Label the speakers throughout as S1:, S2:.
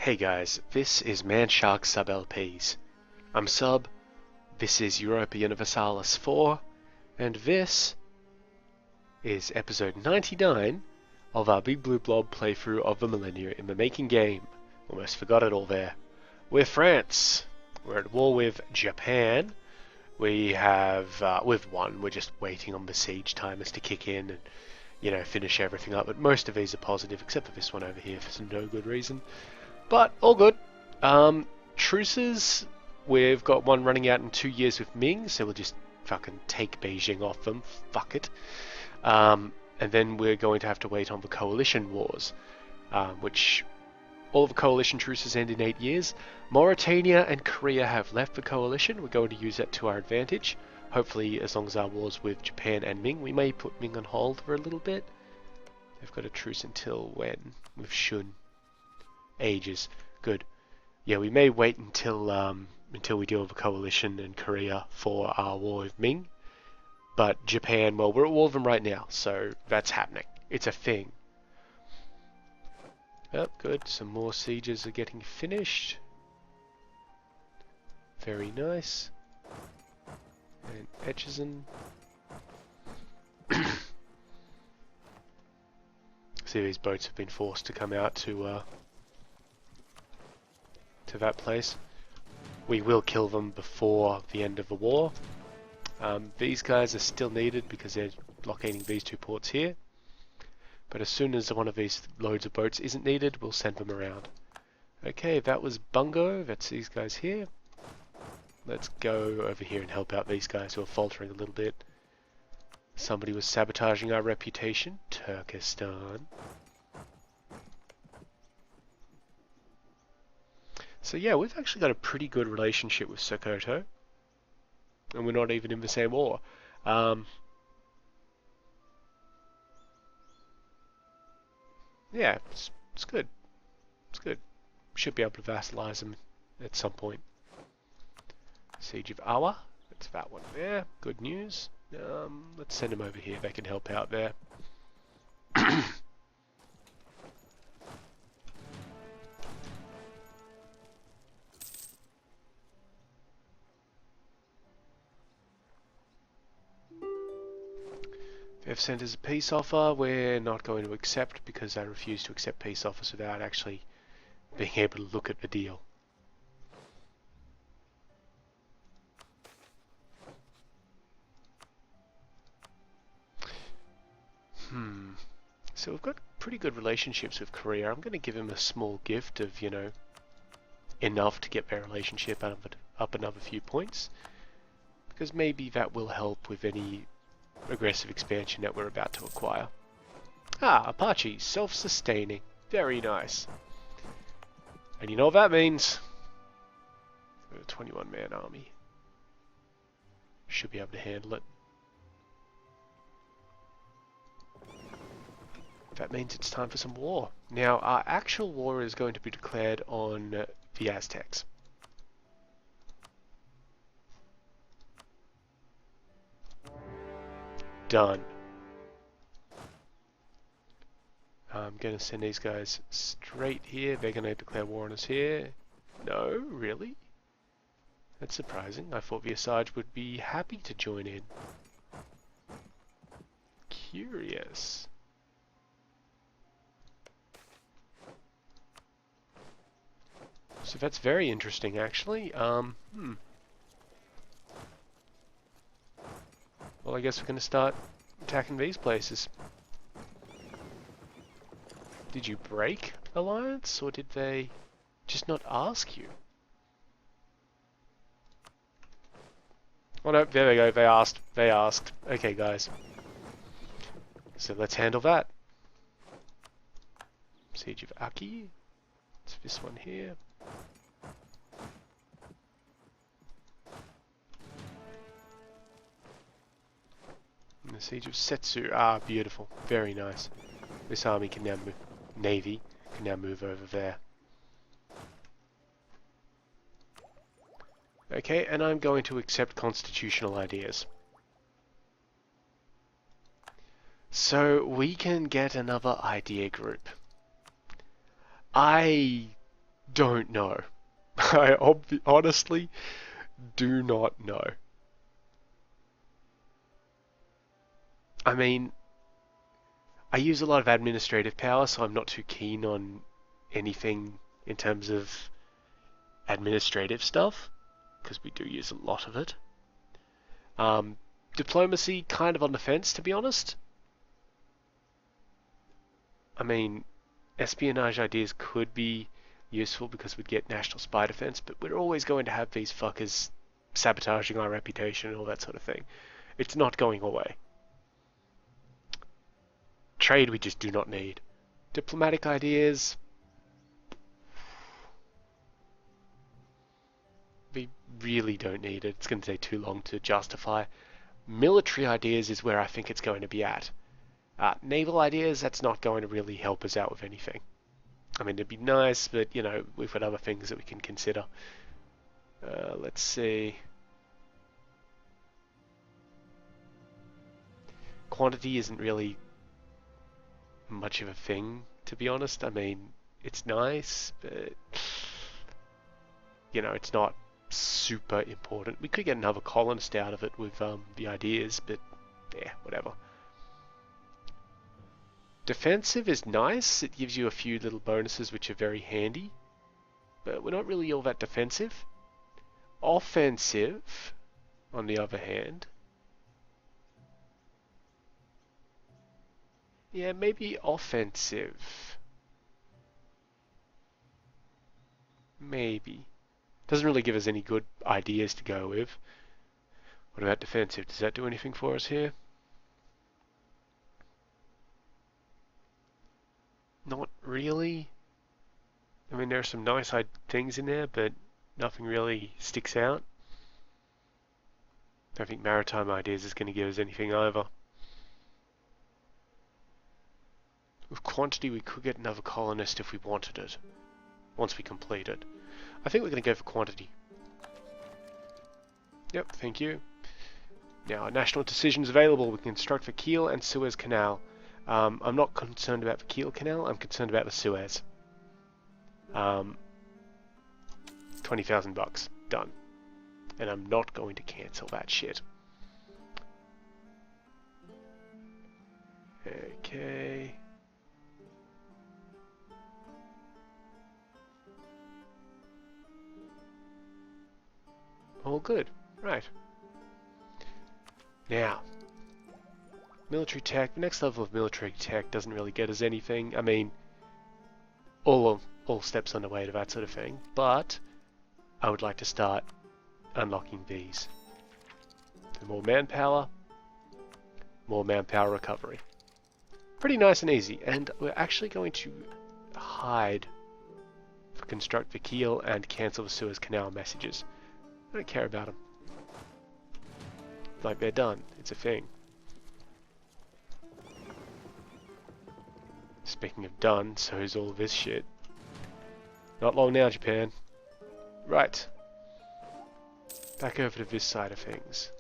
S1: Hey guys, this is Manshark Sub LPs. I'm Sub, this is Europa Universalis IV, and this is episode 99 of our Big Blue Blob playthrough of the Millennia in the Making game. Almost forgot it all there. We're France. We're at war with Japan. We've won. We're just waiting on the siege timers to kick in and, finish everything up. But most of these are positive, except for this one over here for no good reason. But all good. Truces, we've got one running out in 2 years with Ming, so we'll just fucking take Beijing off them. Fuck it. And then we're going to have to wait on the coalition wars, which all the coalition truces end in 8 years. Mauritania and Korea have left the coalition. We're going to use that to our advantage. Hopefully, as long as our wars with Japan and Ming, we may put Ming on hold for a little bit. They've got a truce until when? With Shun. Ages. Good. Yeah, we may wait until we deal with the coalition in Korea for our war with Ming. But Japan, well, we're at war with them right now, so that's happening. It's a thing. Yep, good. Some more sieges are getting finished. Very nice. And Etchison. See, these boats have been forced to come out to that place. We will kill them before the end of the war. These guys are still needed because they're blockading these two ports here. But as soon as one of these loads of boats isn't needed, we'll send them around. Okay, that was Bungo. That's these guys here. Let's go over here and help out these guys who are faltering a little bit. Somebody was sabotaging our reputation. Turkestan. So yeah, we've actually got a pretty good relationship with Sokoto. And we're not even in the same war. Yeah, it's good. It's good. Should be able to vassalize them at some point. Siege of Awa. That's that one there. Good news. Let's send them over here. They can help out there. They've sent us a peace offer. We're not going to accept because I refuse to accept peace offers without actually being able to look at the deal. So we've got pretty good relationships with Korea. I'm going to give him a small gift of, enough to get their relationship up another few points. Because maybe that will help with any aggressive expansion that we're about to acquire. Ah, Apache, self-sustaining. Very nice. And you know what that means? A 21-man army. Should be able to handle it. That means it's time for some war. Now, our actual war is going to be declared on the Aztecs. Done. I'm going to send these guys straight here. They're going to declare war on us here. No, really? That's surprising. I thought the Asajj would be happy to join in. Curious. So that's very interesting, actually. Well, I guess we're going to start attacking these places. Did you break alliance, or did they just not ask you? Oh no, there they go. They asked. They asked. Okay, guys. So let's handle that. Siege of Aki. It's this one here. And the Siege of Setsu. Ah, beautiful. Very nice. This army can now move. Navy can now move over there. Okay, and I'm going to accept constitutional ideas. So we can get another idea group. I don't know. Honestly do not know. I mean, I use a lot of administrative power, so I'm not too keen on anything in terms of administrative stuff, because we do use a lot of it. Diplomacy, kind of on the fence, to be honest. I mean, espionage ideas could be useful because we'd get national spy defense, but we're always going to have these fuckers sabotaging our reputation and all that sort of thing. It's not going away. Trade we just do not need. Diplomatic ideas, we really don't need it. It's going to take too long to justify. Military ideas is where I think it's going to be at. Naval ideas, that's not going to really help us out with anything. I mean, it'd be nice, but, you know, we've got other things that we can consider. Let's see. Quantity isn't really much of a thing, to be honest. I mean, it's nice, but, you know, it's not super important. We could get another colonist out of it with the ideas, but, yeah, whatever. Defensive is nice. It gives you a few little bonuses which are very handy, but we're not really all that defensive. Offensive, on the other hand, yeah, maybe offensive. Maybe. Doesn't really give us any good ideas to go with. What about defensive? Does that do anything for us here? Not really. I mean, there are some nice things in there, but nothing really sticks out. I don't think maritime ideas is going to give us anything either. With quantity, we could get another colonist if we wanted it, once we complete it. I think we're going to go for quantity. Yep, thank you. Now, national decisions available. We can construct the Kiel and Suez Canal. I'm not concerned about the Kiel Canal, I'm concerned about the Suez. 20,000 bucks. Done. And I'm not going to cancel that shit. Okay. All good. Right. Now, military tech. The next level of military tech doesn't really get us anything. I mean, all steps on the way to that sort of thing. But I would like to start unlocking these. The more manpower recovery. Pretty nice and easy. And we're actually going to hide for construct the Kiel and cancel the Suez Canal messages. I don't care about them. Like, they're done. It's a thing. Speaking of done, so is all this shit. Not long now, Japan. Right. Back over to this side of things.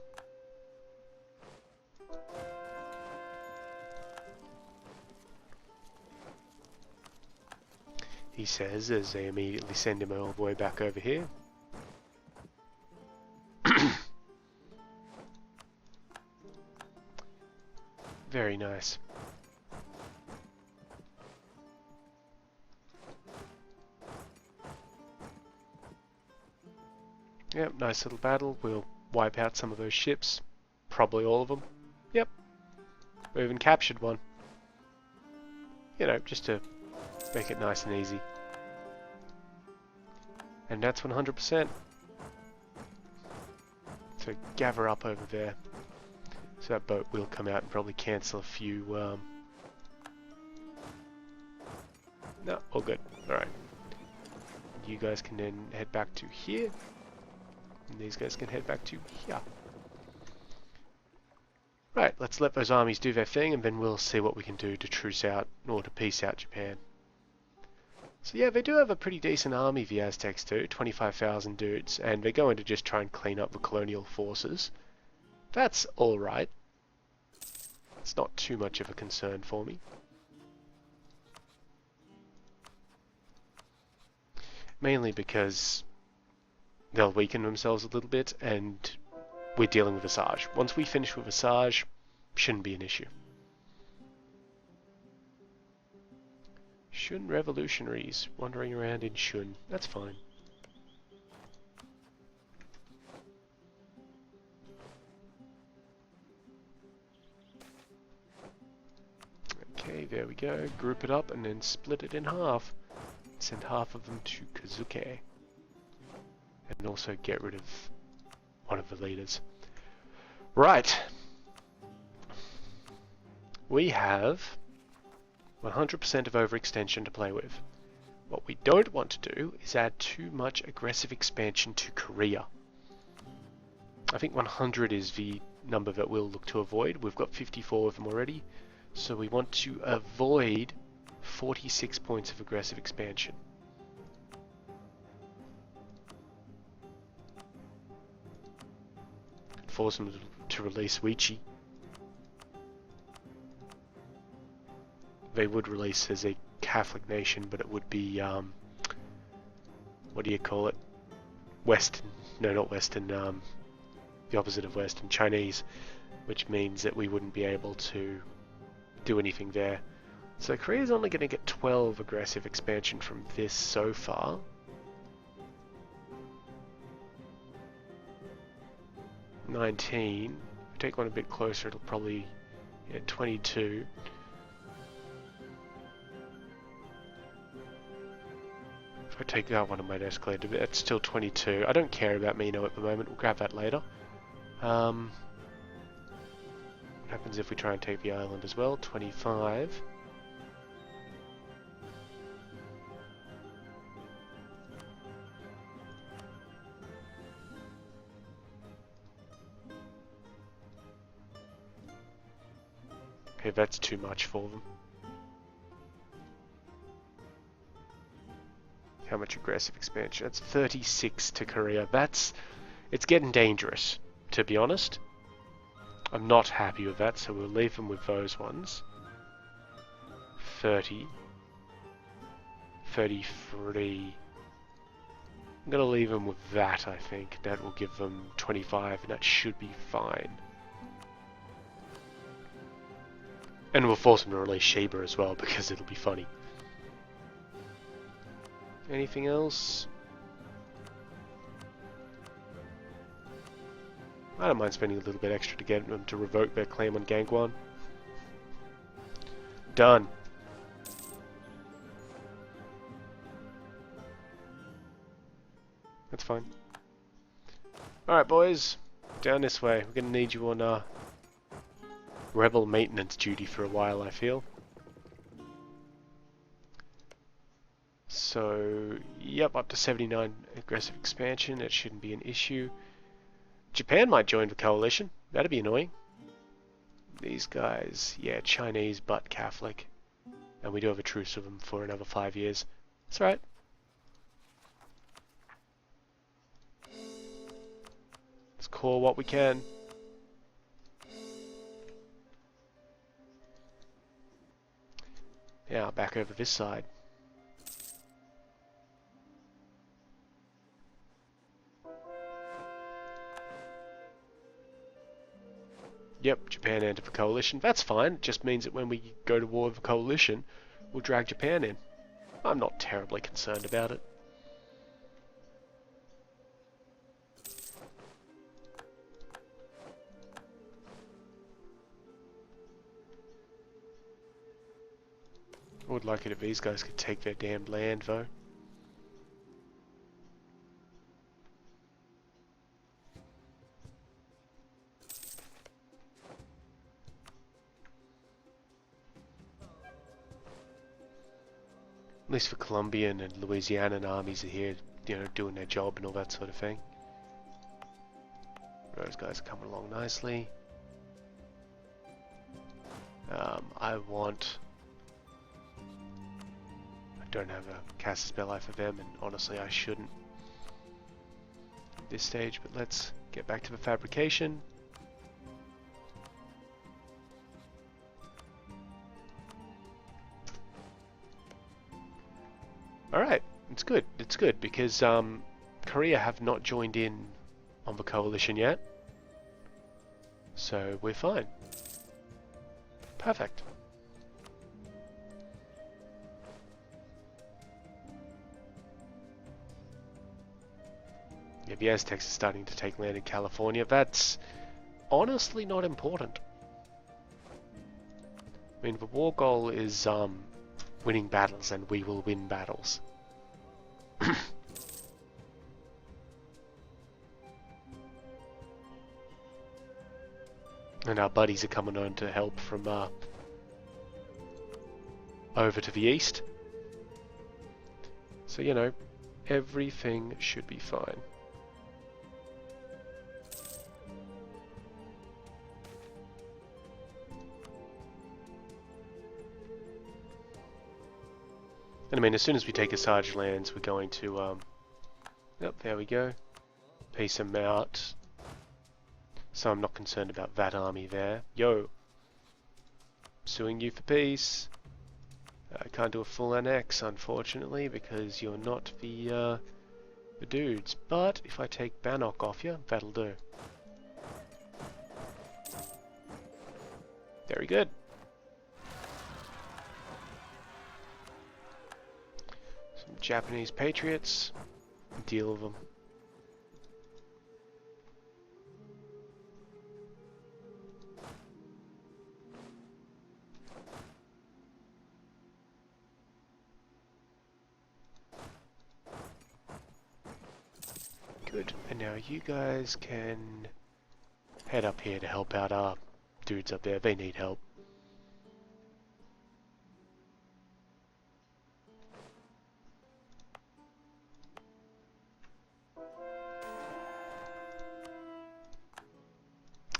S1: He says as they immediately send him all the way back over here. Very nice. Yep, nice little battle. We'll wipe out some of those ships. Probably all of them. Yep. We even captured one. You know, just to make it nice and easy. And that's 100%. So gather up over there. So that boat will come out and probably cancel a few... No, all good. Alright. You guys can then head back to here. And these guys can head back to here. Right, let's let those armies do their thing, and then we'll see what we can do to truce out, or to peace out Japan. So yeah, they do have a pretty decent army, the Aztecs do, 25,000 dudes, and they're going to just try and clean up the colonial forces. That's alright. It's not too much of a concern for me. mainly because they'll weaken themselves a little bit, and we're dealing with Visage. Once we finish with Visage, shouldn't be an issue. Shun revolutionaries wandering around in Shun. That's fine. Okay, there we go. Group it up and then split it in half. Send half of them to Kazuke. And also get rid of one of the leaders. Right. We have 100% of overextension to play with. What we don't want to do is add too much aggressive expansion to Korea. I think 100 is the number that we'll look to avoid. We've got 54 of them already. So we want to avoid 46 points of aggressive expansion. Force them to release Wichi. They would release as a Catholic nation, but it would be, what do you call it? Western, no, not Western, the opposite of Western, Chinese, which means that we wouldn't be able to do anything there. So Korea's only going to get 12 aggressive expansion from this so far. $19. If we take one a bit closer, it'll probably get 22. If I take that one, I might escalate a bit. That's still 22. I don't care about Mino at the moment. We'll grab that later. What happens if we try and take the island as well? 25. Okay, that's too much for them. How much aggressive expansion? That's 36 to Korea. It's getting dangerous, to be honest. I'm not happy with that, so we'll leave them with those ones. 30. 33. I'm going to leave them with that, I think. That will give them 25, and that should be fine. And we'll force them to release Sheba as well, because it'll be funny. Anything else? I don't mind spending a little bit extra to get them to revoke their claim on Gangwon. Done. That's fine. Alright boys, down this way. We're going to need you on rebel maintenance duty for a while, I feel. So, yep, up to 79 aggressive expansion. It shouldn't be an issue. Japan might join the coalition. That'd be annoying. These guys, yeah, Chinese but Catholic. And we do have a truce with them for another 5 years. That's alright. Let's core what we can. Now, back over this side. Yep, Japan entered the coalition. That's fine. It just means that when we go to war with the coalition, we'll drag Japan in. I'm not terribly concerned about it. I would like it if these guys could take their damned land, though. At least the Colombian and Louisianan armies are here, you know, doing their job and all that sort of thing. Those guys are coming along nicely. I don't have a casus belli for them, and honestly I shouldn't at this stage, but let's get back to the fabrication. Alright, It's good. It's good because Korea have not joined in on the coalition yet. So we're fine. Perfect. Yeah, the Aztecs are starting to take land in California. That's honestly not important. I mean, the war goal is winning battles, and we will win battles. And our buddies are coming on to help from over to the east. So, you know, everything should be fine. And I mean, as soon as we take Asajj lands, we're going to, yep, there we go. Peace them out. So I'm not concerned about that army there. Yo! Suing you for peace. I can't do a full annex, unfortunately, because you're not the dudes. But if I take Bannock off you, that'll do. Very good. Some Japanese patriots. Deal with them. Good. And now you guys can head up here to help out our dudes up there. They need help.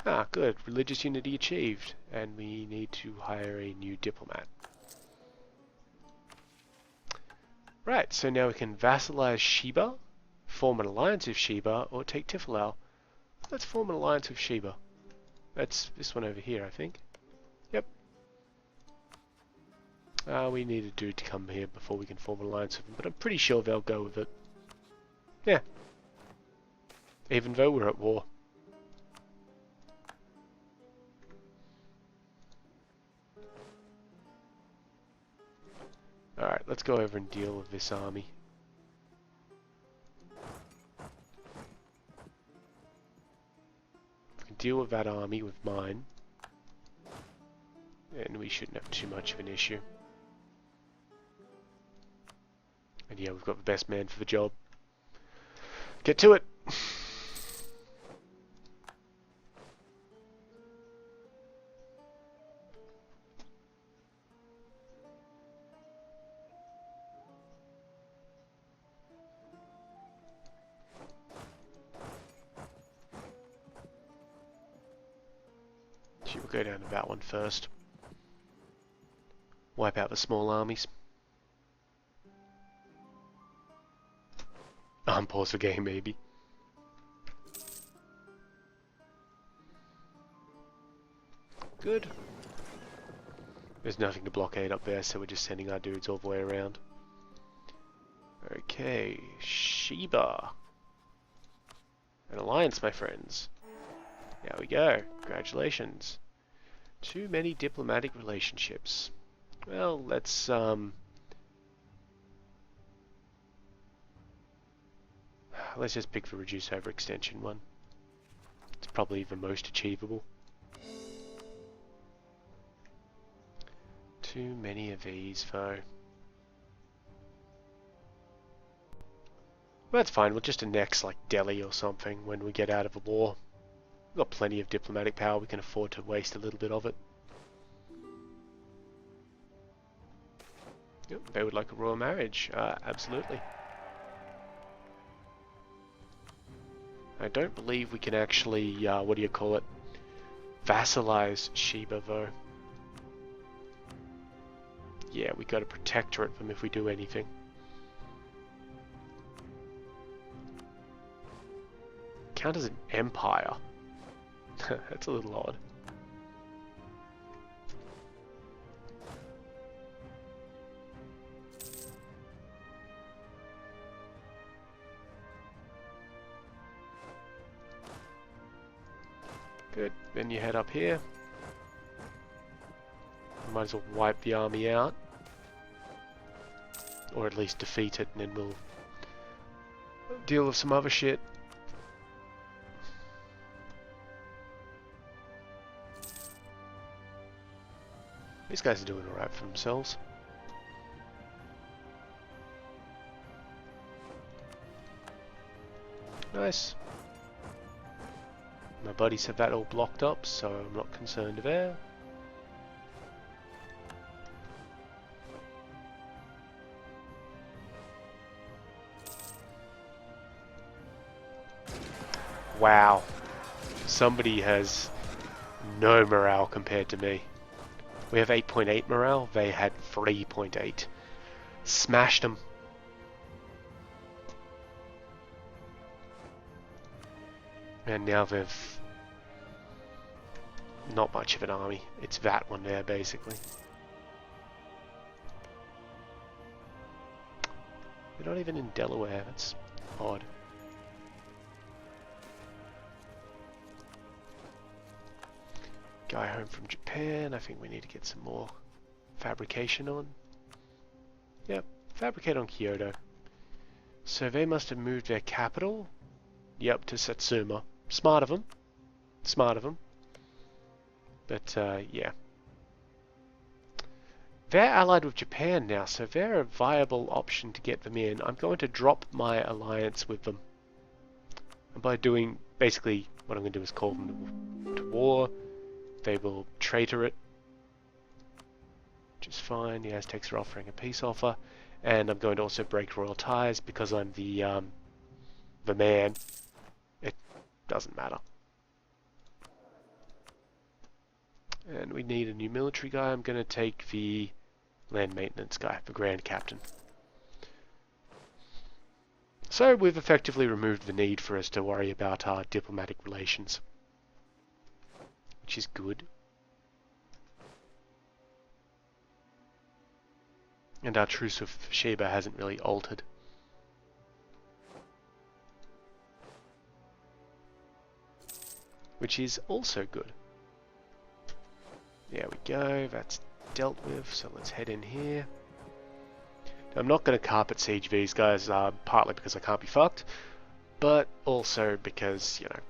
S1: Ah, good. Religious unity achieved. And we need to hire a new diplomat. Right, so now we can vassalize Sheba, form an alliance with Sheba, or take Tiflal. Let's form an alliance with Sheba. That's this one over here, I think. Yep. We need a dude to come here before we can form an alliance with them, but I'm pretty sure they'll go with it. Yeah. Even though we're at war. Alright, let's go over and deal with this army. We can deal with that army with mine. And we shouldn't have too much of an issue. And yeah, we've got the best man for the job. Get to it! We'll go down to that one first. Wipe out the small armies. Pause the game, maybe. Good. There's nothing to blockade up there, so we're just sending our dudes all the way around. Okay, Sheba. An alliance, my friends. There we go. Congratulations. Too many diplomatic relationships. Well, let's just pick the reduce overextension one. It's probably the most achievable. Too many of these, though. Well, that's fine. We'll just annex like Delhi or something when we get out of the war. We've got plenty of diplomatic power. We can afford to waste a little bit of it. Yep, they would like a royal marriage. Absolutely. I don't believe we can actually, what do you call it, vassalize Sheba, though. Yeah, we got a protectorate from if we do anything. Count as an empire. That's a little odd. Good. Then you head up here. Might as well wipe the army out. Or at least defeat it, and then we'll deal with some other shit. These guys are doing alright for themselves. Nice. My buddies have that all blocked up, so I'm not concerned there. Wow. Somebody has no morale compared to me. We have 8.8 morale, they had 3.8. Smashed them. And now they've not much of an army. It's that one there, basically. They're not even in Delaware. That's odd. Guy home from Japan. I think we need to get some more fabrication on. Yep, fabricate on Kyoto. So they must have moved their capital. Yep, to Satsuma. Smart of them. Smart of them. But, yeah. They're allied with Japan now, so they're a viable option to get them in. I'm going to drop my alliance with them. And by doing, basically, what I'm going to do is call them to war. They will traitor it. Which is fine. The Aztecs are offering a peace offer. And I'm going to also break royal ties because I'm the man. It doesn't matter. And we need a new military guy. I'm going to take the land maintenance guy, the Grand Captain. So we've effectively removed the need for us to worry about our diplomatic relations. Which is good. And our truce with Sheba hasn't really altered. Which is also good. There we go, that's dealt with, so let's head in here. Now, I'm not going to carpet siege these guys, partly because I can't be fucked, but also because, you know,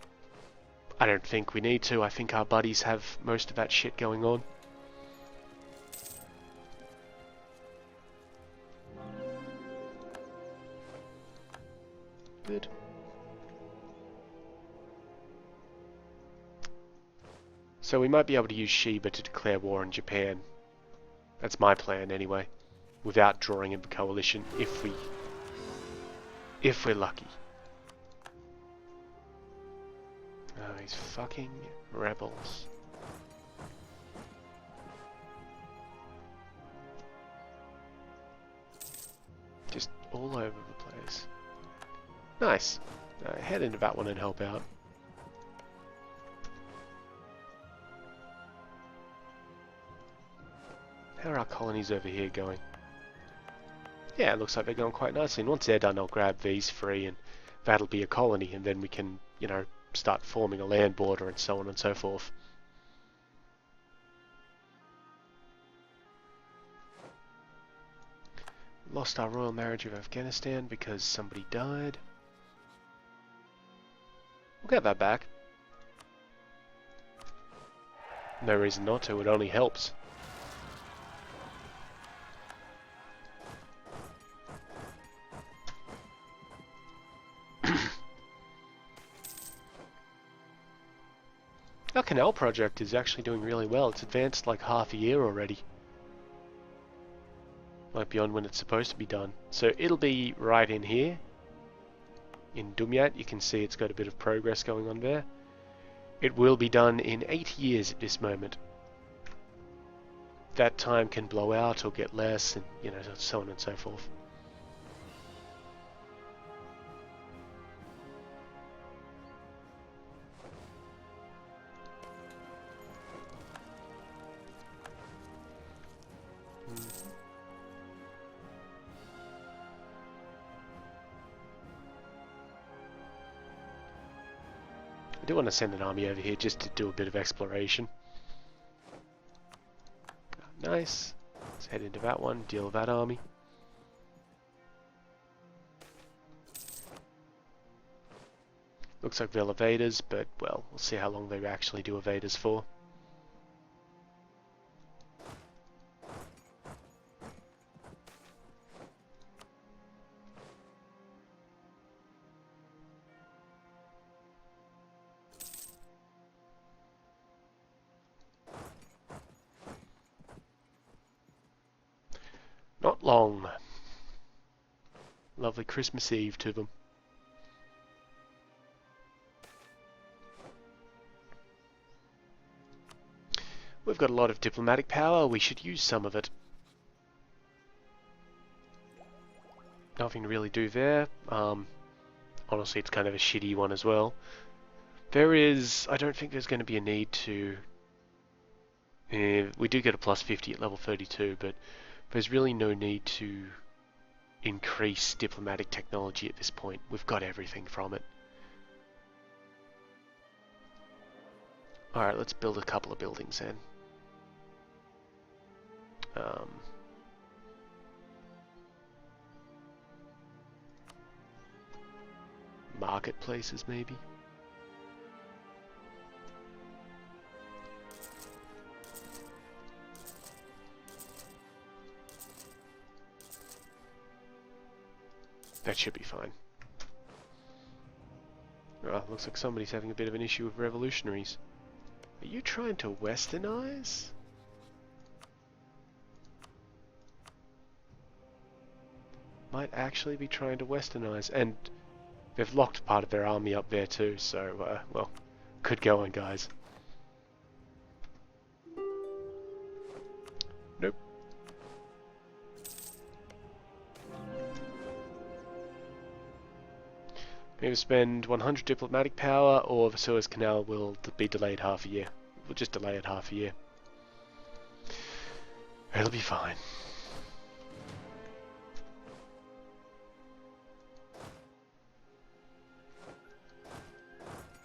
S1: I don't think we need to. I think our buddies have most of that shit going on. Good. So we might be able to use Sheba to declare war on Japan. That's my plan anyway. Without drawing in the coalition, if we're lucky. Oh, these fucking rebels. Just all over the place. Nice. Head into that one and help out. How are our colonies over here going? Yeah, it looks like they're going quite nicely. And once they're done, I'll grab these three and that'll be a colony. And then we can, you know, start forming a land border and so on and so forth. Lost our royal marriage of Afghanistan because somebody died. We'll get that back. No reason not to, it only helps. Our canal project is actually doing really well. It's advanced like half a year already. Like beyond when it's supposed to be done. So it'll be right in here. In Dumyat, you can see it's got a bit of progress going on there. It will be done in 8 years at this moment. That time can blow out or get less, and you know, so on and so forth. I do want to send an army over here just to do a bit of exploration. Nice. Let's head into that one, deal with that army. Looks like they'll evade us, but, well, we'll see how long they actually do evade us for. Not long. Lovely Christmas Eve to them. We've got a lot of diplomatic power, we should use some of it. Nothing to really do there. Honestly, it's kind of a shitty one as well. I don't think there's going to be a need to... we do get a plus 50 at level 32, but there's really no need to increase diplomatic technology at this point. We've got everything from it. Alright, let's build a couple of buildings then. Marketplaces, maybe? That should be fine. Oh, looks like somebody's having a bit of an issue with revolutionaries. Are you trying to westernize? Might actually be trying to westernize, and they've locked part of their army up there too, so, well, good going, guys. Nope. Maybe spend 100 diplomatic power, or the Suez Canal will be delayed half a year. We'll just delay it half a year. It'll be fine.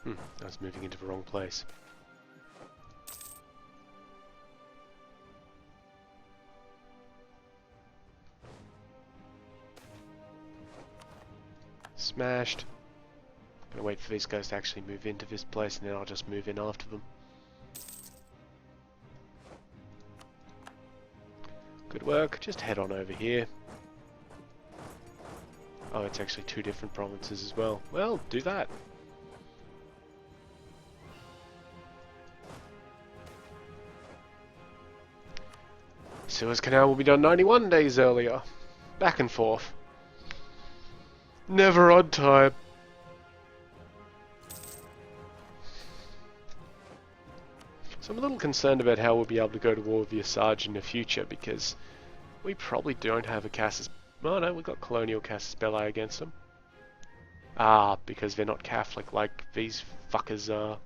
S1: I was moving into the wrong place. Smashed. Gonna wait for these guys to actually move into this place, and then I'll just move in after them. Good work. Just head on over here. Oh, it's actually two different provinces as well. Well, do that. Suez Canal will be done 91 days earlier. Back and forth. Never on time. So I'm a little concerned about how we'll be able to go to war with the Asajj in the future, because we probably don't have a Casus... Oh no, we've got colonial Casus Belli against them. Ah, because they're not Catholic like these fuckers are.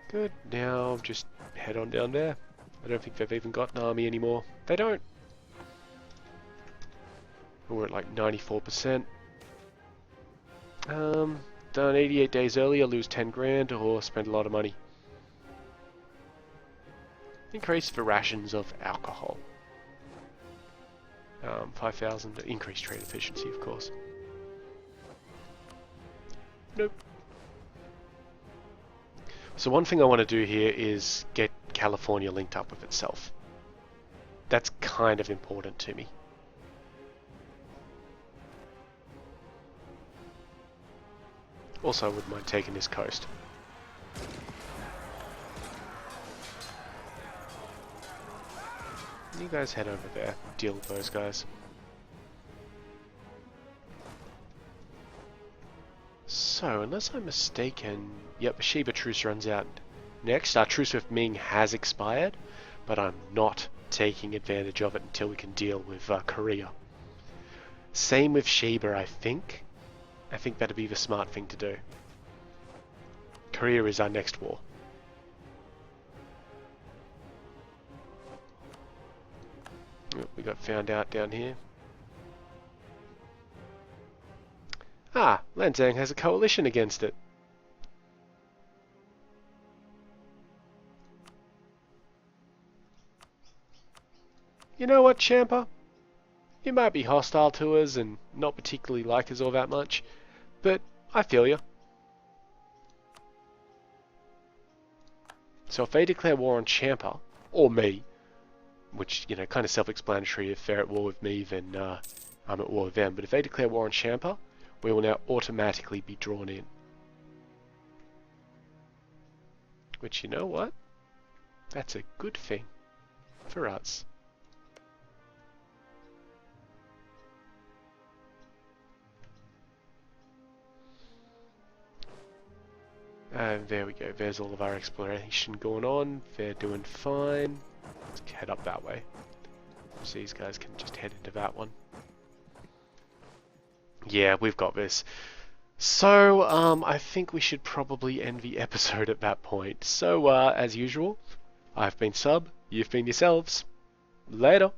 S1: Good, now just head on down there. I don't think they've even got an army anymore. They don't. We're at like 94%. Done 88 days earlier, lose 10 grand, or spend a lot of money. Increase the rations of alcohol. 5,000, increase trade efficiency, of course. Nope. So one thing I want to do here is get California linked up with itself. That's kind of important to me. Also, I wouldn't mind taking this coast. You guys head over there, deal with those guys. So, unless I'm mistaken, yep, the Sheba truce runs out next. Our truce with Ming has expired, but I'm not taking advantage of it until we can deal with Korea. Same with Sheba, I think. I think that'd be the smart thing to do. Korea is our next war. We got found out down here. Ah, Lanzang has a coalition against it. You know what, Champa? You might be hostile to us and not particularly like us all that much, but I feel you. So if they declare war on Champa, or me, which, you know, kind of self-explanatory, if they're at war with me, then I'm at war with them, but if they declare war on Champa, we will now automatically be drawn in. Which, you know what? That's a good thing for us. There we go, there's all of our exploration going on. They're doing fine. Let's head up that way. So these guys can just head into that one. Yeah, we've got this. So, I think we should probably end the episode at that point. So, as usual, I've been Sub, you've been yourselves. Later.